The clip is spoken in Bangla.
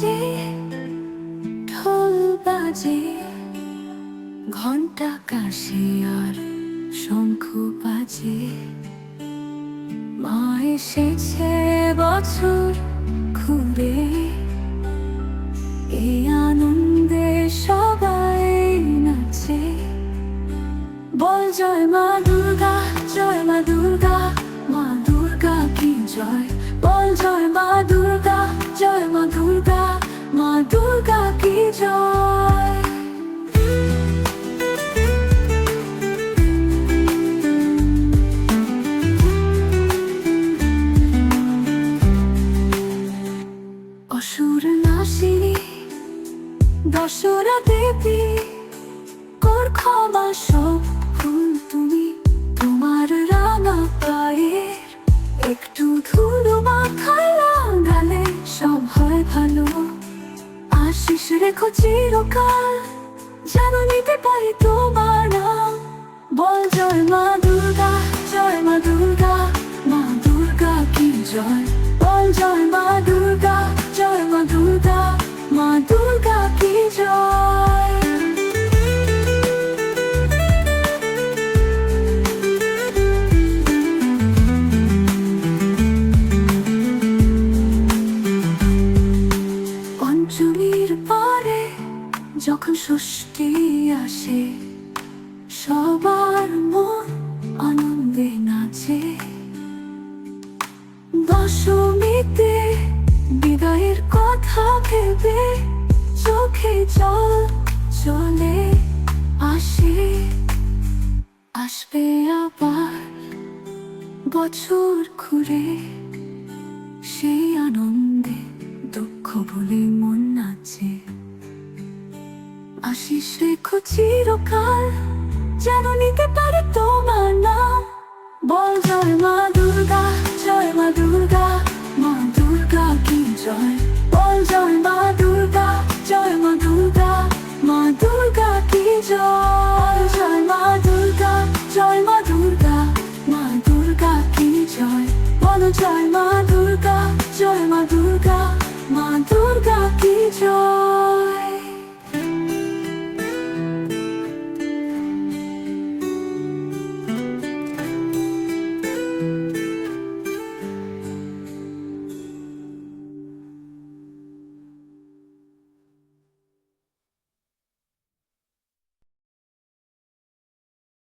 বাজে, ঢোল বাজে, ঘন্টা কাশি আর শঙ্খ বাজে। মা এসেছে বছর ঘুরে, এই আনন্দে সবাই নাচে। বল জয় মা দুর্গা, জয় মা দুর্গা, মা দুর্গা কি জয়। বল জয় মা দুর্গা, জয় মা দুর্গা, মা দুর্গা কি জয়। অসুর নাশিনী দশরা দেবী, কর ক্ষমা সব ভুল তুমি। তোমার রাঙা পায়ের একটু ধুলো মাথায় লাগালে সব হয় ভালো। আশিস রেখো চিরকাল, যেন নিতে পারি তোমার নাম। বল জয় মা দুর্গা, জয় মা দুর্গা, মা দুর্গা কি জয়। বল জয় মা দুর্গা, জয় মা দুর্গা, মা দুর্গা কি জয়। পঞ্চমীর পরে যখন ষষ্ঠী আসে, সবার মন আনন্দে নাচে। দশমীতে বিদায়ের কথা ভেবে চোখে জল চলে আসে। আসবে আবার বছর ঘুরে, সেই আনন্দে দুঃখ ভুলে মন নাচে। আশিস রেখো চিরকাল, যেন নিতে পারে তোমার নাম। বল জয় মা দুর্গা, জয় মা দুর্গা, মা দুর্গা কি জয়। বল জয় মা দুর্গা, জয় মা দুর্গা।